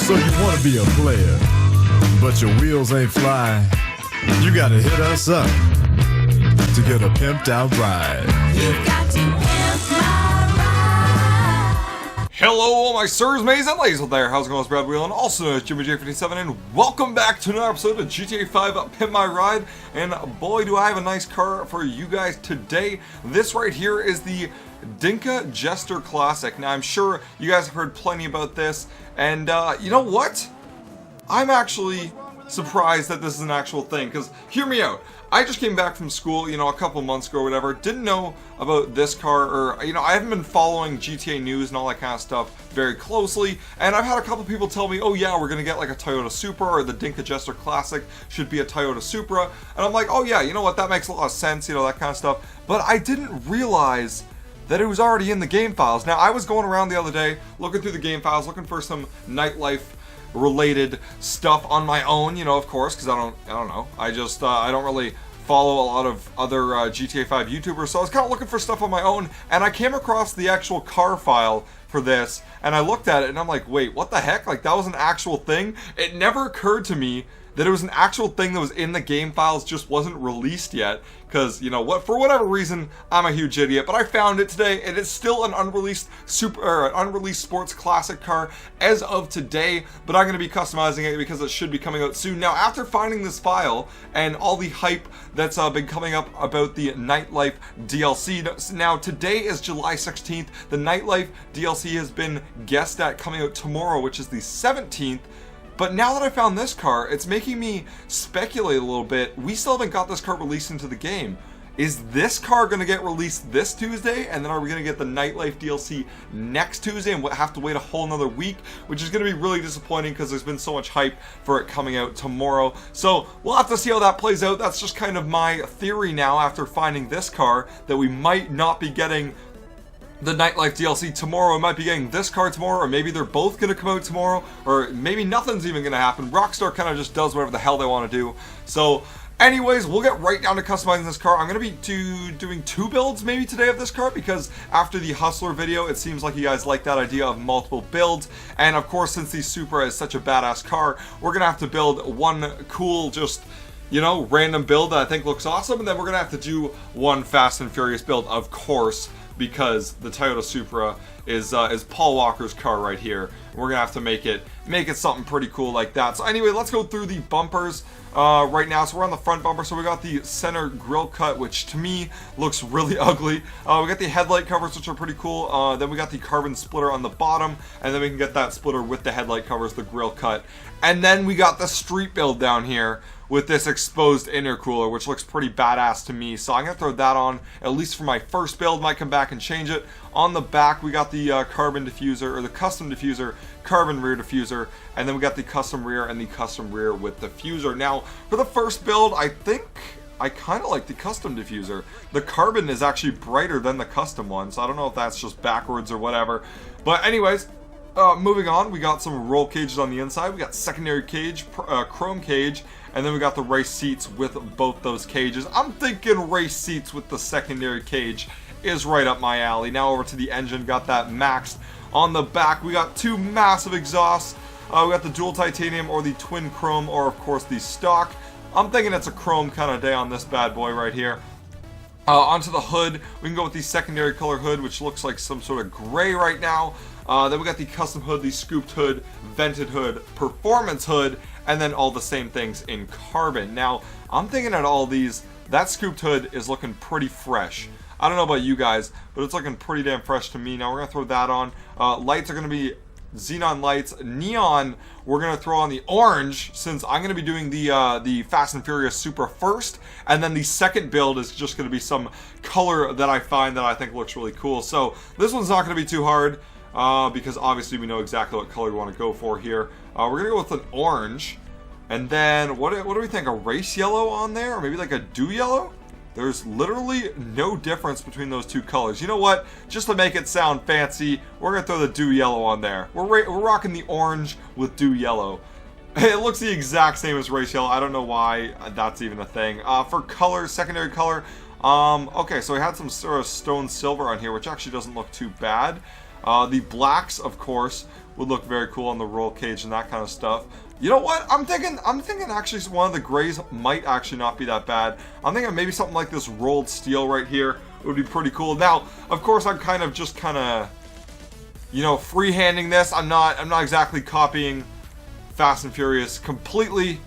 So you want to be a player, but your wheels ain't flying. You gotta hit us up to get a pimped out ride. You've got to pimp my ride. Hello, all my sirs, mays, and ladies out there. How's it going? It's Brad Whelan, also known as Jimmy J57, and welcome back to another episode of GTA 5 Pimp My Ride. And boy, do I have a nice car for you guys today. This right here is the DINKA Jester Classic. Now, I'm sure you guys have heard plenty about this, and you know what? I'm actually surprised that this is an actual thing, because hear me out. I just came back from school, you know, a couple months ago or whatever, didn't know about this car, or, you know, I haven't been following GTA news and all that kind of stuff very closely, and I've had a couple people tell me, oh yeah, we're gonna get like a Toyota Supra, or the DINKA Jester Classic should be a Toyota Supra, and I'm like, oh yeah, you know what, that makes a lot of sense, you know, that kind of stuff, but I didn't realize that it was already in the game files. Now, I was going around the other day, looking through the game files, looking for some nightlife related stuff on my own, you know, of course, because I don't know. I don't really follow a lot of other GTA 5 YouTubers, so I was kind of looking for stuff on my own, and I came across the actual car file for this, and I looked at it, and I'm like, wait, what the heck? Like, that was an actual thing? It never occurred to me that it was an actual thing that was in the game files, just wasn't released yet, because, you know what, for whatever reason, I'm a huge idiot, but I found it today, and it's still an unreleased sports classic car as of today, but I'm going to be customizing it because it should be coming out soon. Now, after finding this file, and all the hype that's been coming up about the Nightlife DLC, now today is July 16th, the Nightlife DLC has been guessed at coming out tomorrow, which is the 17th, but now that I found this car, it's making me speculate a little bit. We still haven't got this car released into the game. Is this car going to get released this Tuesday? And then are we going to get the Nightlife DLC next Tuesday and have to wait a whole another week? Which is going to be really disappointing because there's been so much hype for it coming out tomorrow. So we'll have to see how that plays out. That's just kind of my theory now after finding this car, that we might not be getting the Nightlife DLC tomorrow. I might be getting this car tomorrow, or maybe they're both going to come out tomorrow, or maybe nothing's even going to happen. Rockstar kind of just does whatever the hell they want to do. So anyways, we'll get right down to customizing this car. I'm going to be doing 2 builds maybe today of this car, because after the Hustler video, it seems like you guys like that idea of multiple builds. And of course, since the Supra is such a badass car, we're going to have to build one cool, just, you know, random build that I think looks awesome, and then we're going to have to do one Fast and Furious build, of course, because the Toyota Supra is Paul Walker's car right here. And we're gonna have to make it something pretty cool like that. So anyway, let's go through the bumpers right now. So we're on the front bumper. So we got the center grill cut, which to me looks really ugly. We got the headlight covers, which are pretty cool. Then we got the carbon splitter on the bottom, and then we can get that splitter with the headlight covers, the grill cut. And then we got the street build down here with this exposed intercooler, which looks pretty badass to me. So I'm going to throw that on, at least for my first build. Might come back and change it. On the back, we got the carbon diffuser, or the custom diffuser, carbon rear diffuser, and then we got the custom rear and the custom rear with diffuser. Now, for the first build, I think I kind of like the custom diffuser. The carbon is actually brighter than the custom one, so I don't know if that's just backwards or whatever. But anyways, moving on, we got some roll cages on the inside. We got secondary cage, chrome cage, and then we got the race seats with both those cages. I'm thinking race seats with the secondary cage is right up my alley. Now over to the engine, got that maxed. On the back, we got 2 massive exhausts. We got the dual titanium or the twin chrome, or of course the stock. I'm thinking it's a chrome kind of day on this bad boy right here. Onto the hood, we can go with the secondary color hood, which looks like some sort of gray right now. Then we got the custom hood, the scooped hood, vented hood, performance hood, and then all the same things in carbon. Now, I'm thinking at all these, that scooped hood is looking pretty fresh. I don't know about you guys, but it's looking pretty damn fresh to me. Now, we're going to throw that on. Lights are going to be xenon lights. Neon, we're going to throw on the orange, since I'm going to be doing the Fast and Furious Supra first, and then the second build is just going to be some color that I find that I think looks really cool. So this one's not going to be too hard, because obviously we know exactly what color we want to go for here. We're going to go with an orange, and then what do we think, a race yellow on there, or maybe like a dew yellow? There's literally no difference between those 2 colors. You know what? Just to make it sound fancy, we're going to throw the dew yellow on there. We're rocking the orange with dew yellow. It looks the exact same as race yellow. I don't know why that's even a thing. For color, secondary color, okay, so we had some sort of stone silver on here, which actually doesn't look too bad. The blacks, of course, would look very cool on the roll cage and that kind of stuff. You know what? I'm thinking actually one of the grays might actually not be that bad. I'm thinking maybe something like this rolled steel right here would be pretty cool. Now, of course, I'm kind of you know, freehanding this. I'm not exactly copying Fast and Furious completely.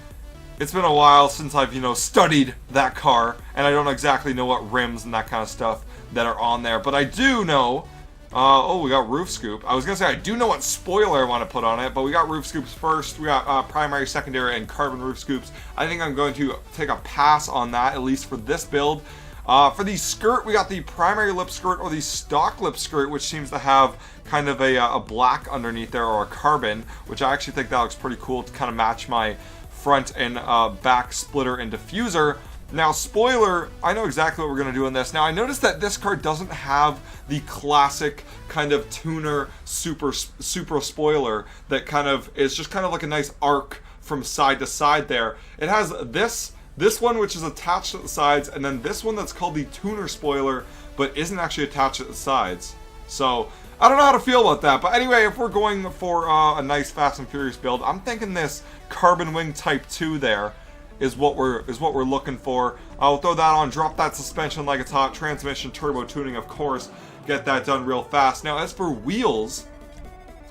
It's been a while since I've, you know, studied that car, and I don't exactly know what rims and that kind of stuff that are on there. But I do know, oh, we got roof scoop. I was gonna say I do know what spoiler I want to put on it, but we got roof scoops first. We got primary, secondary, and carbon roof scoops. I think I'm going to take a pass on that, at least for this build. For the skirt, we got the primary lip skirt or the stock lip skirt, which seems to have kind of a black underneath there, or a carbon, which I actually think that looks pretty cool to kind of match my front and back splitter and diffuser. Now, spoiler, I know exactly what we're going to do in this. Now, I noticed that this car doesn't have the classic kind of tuner super spoiler that kind of is just kind of like a nice arc from side to side there. It has this one, which is attached at the sides, and then this one that's called the tuner spoiler, but isn't actually attached at the sides. So, I don't know how to feel about that. But anyway, if we're going for a nice Fast and Furious build, I'm thinking this Carbon Wing Type 2 there is what we're looking for. I'll throw that on, drop that suspension like it's hot, transmission, turbo tuning, of course, get that done real fast. Now, as for wheels,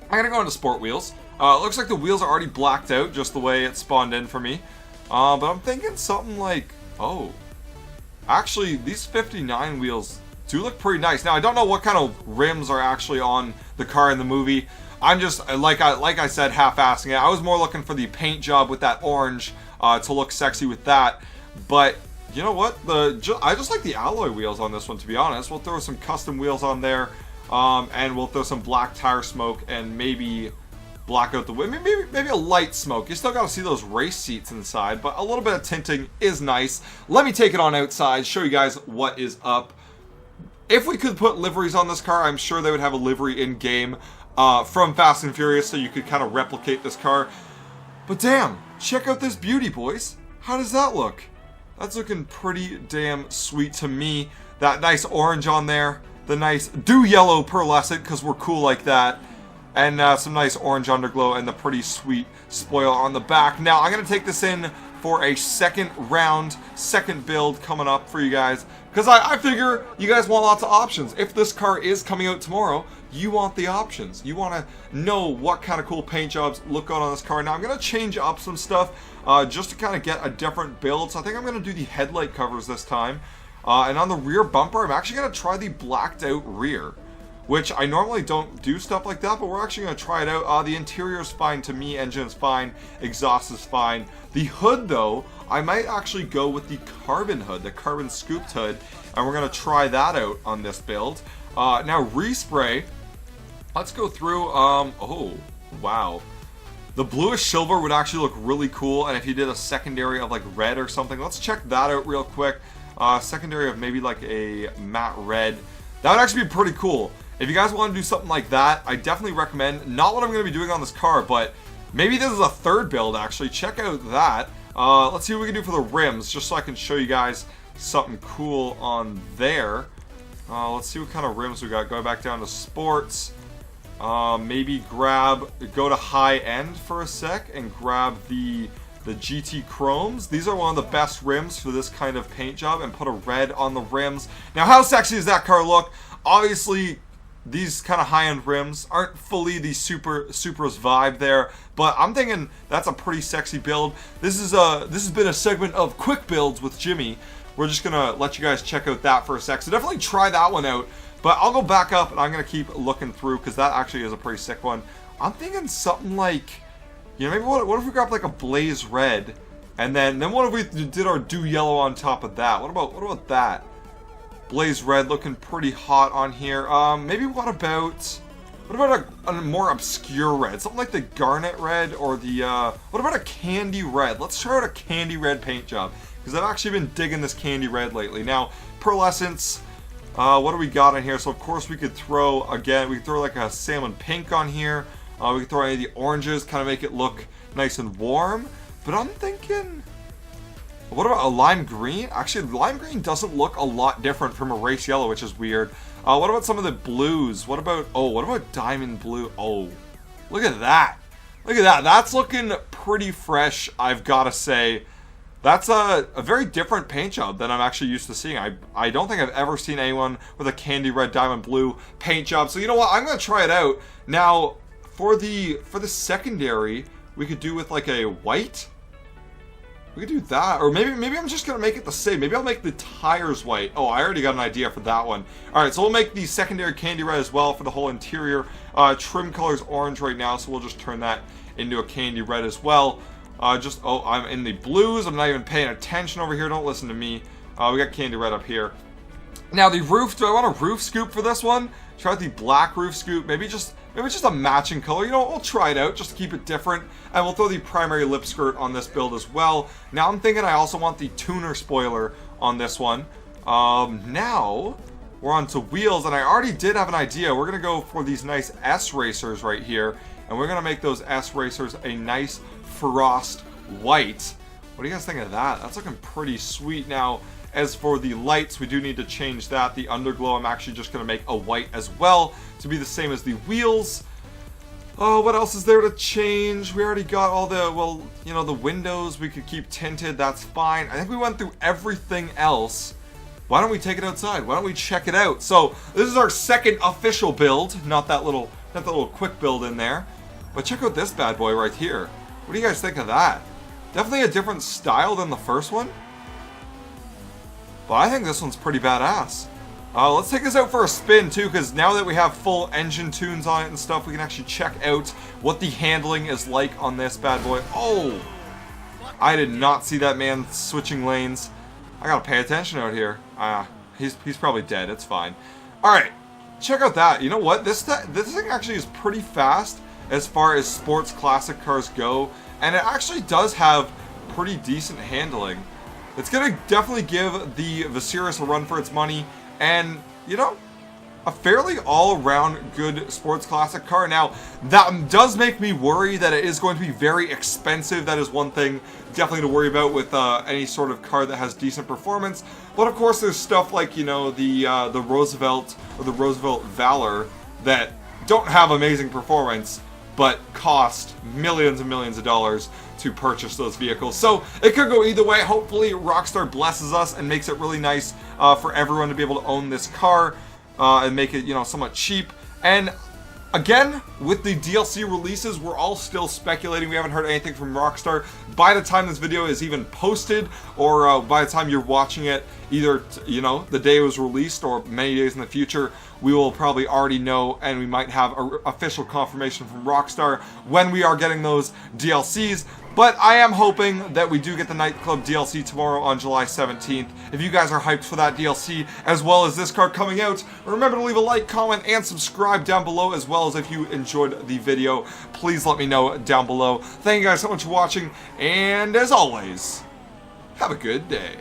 I'm gonna go into sport wheels. It looks like the wheels are already blacked out, just the way it spawned in for me. But I'm thinking something like, oh, actually, these 59 wheels do look pretty nice. Now, I don't know what kind of rims are actually on the car in the movie. I'm just, like I said, half-assing it. I was more looking for the paint job with that orange to look sexy with that. But you know what? I just like the alloy wheels on this one, to be honest. We'll throw some custom wheels on there, and we'll throw some black tire smoke and maybe black out the window. Maybe a light smoke. You still got to see those race seats inside, but a little bit of tinting is nice. Let me take it on outside, show you guys what is up. If we could put liveries on this car, I'm sure they would have a livery in game from Fast and Furious, so you could kind of replicate this car. But damn, check out this beauty, boys. How does that look? That's looking pretty damn sweet to me. That nice orange on there, the nice dew yellow pearlescent, because we're cool like that, and some nice orange underglow, and the pretty sweet spoiler on the back. Now, I'm going to take this in for a second round, second build coming up for you guys, because I figure you guys want lots of options. If this car is coming out tomorrow, you want the options. You want to know what kind of cool paint jobs look good on this car. Now, I'm going to change up some stuff just to kind of get a different build. So I think I'm going to do the headlight covers this time. And on the rear bumper, I'm actually going to try the blacked out rear, which I normally don't do stuff like that, but we're actually going to try it out. The interior is fine to me, engine is fine, exhaust is fine. The hood, though, I might actually go with the carbon hood, the carbon scooped hood, and we're going to try that out on this build. Now, respray, let's go through, oh, wow. The bluish silver would actually look really cool, and if you did a secondary of like red or something, let's check that out real quick. Secondary of maybe like a matte red, that would actually be pretty cool. If you guys want to do something like that, I definitely recommend. Not what I'm going to be doing on this car, but maybe this is a third build, actually. Check out that. Let's see what we can do for the rims, just so I can show you guys something cool on there. Let's see what kind of rims we got. Going back down to sports. Maybe go to high end for a sec and grab the GT Chromes. These are one of the best rims for this kind of paint job, and put a red on the rims. Now, how sexy does that car look? Obviously, these kind of high-end rims aren't fully the Supra's vibe there, but I'm thinking that's a pretty sexy build. This has been a segment of quick builds with Jimmy. We're just gonna let you guys check out that for a sec. So definitely try that one out. But I'll go back up and I'm gonna keep looking through, because that actually is a pretty sick one. I'm thinking something like, you know, maybe what if we grabbed like a blaze red, and then what if we did our dew yellow on top of that? What about that? Blaze red looking pretty hot on here. Maybe what about a more obscure red? Something like the garnet red, or the, what about a candy red? Let's try out a candy red paint job, because I've actually been digging this candy red lately. Now, pearlescence, what do we got in here? So, of course, we could throw like a salmon pink on here. We could throw any of the oranges, kind of make it look nice and warm. But I'm thinking, what about a lime green? Actually, lime green doesn't look a lot different from a race yellow, which is weird. What about some of the blues? What about diamond blue? Oh, Look at that. Look at that. That's looking pretty fresh, I've got to say. That's a very different paint job than I'm actually used to seeing. I don't think I've ever seen anyone with a candy red diamond blue paint job. So you know what? I'm going to try it out. Now, for the secondary, we could do with like a white. We could do that. Or maybe I'm just going to make it the same. Maybe I'll make the tires white. Oh, I already got an idea for that one. All right, so we'll make the secondary candy red as well for the whole interior. Trim color's orange right now, so we'll just turn that into a candy red as well. I'm in the blues. I'm not even paying attention over here. Don't listen to me. We got candy red up here. Now the roof, do I want a roof scoop for this one? Try out the black roof scoop. Maybe just a matching color. You know, we'll try it out just to keep it different. And we'll throw the primary lip skirt on this build as well. Now I'm thinking I also want the tuner spoiler on this one. Now we're on to wheels, and I already did have an idea. We're going to go for these nice S racers right here. And we're going to make those S racers a nice frost white. What do you guys think of that? That's looking pretty sweet. Now, as for the lights, we do need to change that. The underglow, I'm actually just going to make a white as well to be the same as the wheels. Oh, what else is there to change? We already got all the, well, you know, the windows we could keep tinted. That's fine. I think we went through everything else. Why don't we take it outside? Why don't we check it out? So, this is our second official build. Not that little quick build in there. But check out this bad boy right here. What do you guys think of that? Definitely a different style than the first one. But I think this one's pretty badass. Let's take this out for a spin too, because now that we have full engine tunes on it and stuff, we can actually check out what the handling is like on this bad boy. Oh! I did not see that man switching lanes. I gotta pay attention out here. He's probably dead. It's fine. Alright, check out that. You know what? This thing actually is pretty fast as far as sports classic cars go, and it actually does have pretty decent handling. It's gonna definitely give the Viserys a run for its money, and you know, a fairly all-around good sports classic car. Now, that does make me worry that it is going to be very expensive. That is one thing definitely to worry about with any sort of car that has decent performance. But of course, there's stuff like, you know, the Roosevelt or the Roosevelt Valor that don't have amazing performance, but cost millions and millions of dollars to purchase those vehicles. So it could go either way. Hopefully Rockstar blesses us and makes it really nice for everyone to be able to own this car and make it, you know, somewhat cheap. And again, with the DLC releases, we're all still speculating. We haven't heard anything from Rockstar. By the time this video is even posted, or by the time you're watching it, either, you know, the day it was released or many days in the future, we will probably already know, and we might have official confirmation from Rockstar when we are getting those DLCs. But I am hoping that we do get the Nightclub DLC tomorrow on July 17th. If you guys are hyped for that DLC, as well as this car coming out, remember to leave a like, comment, and subscribe down below, as well as if you enjoyed the video, please let me know down below. Thank you guys so much for watching, and as always, have a good day.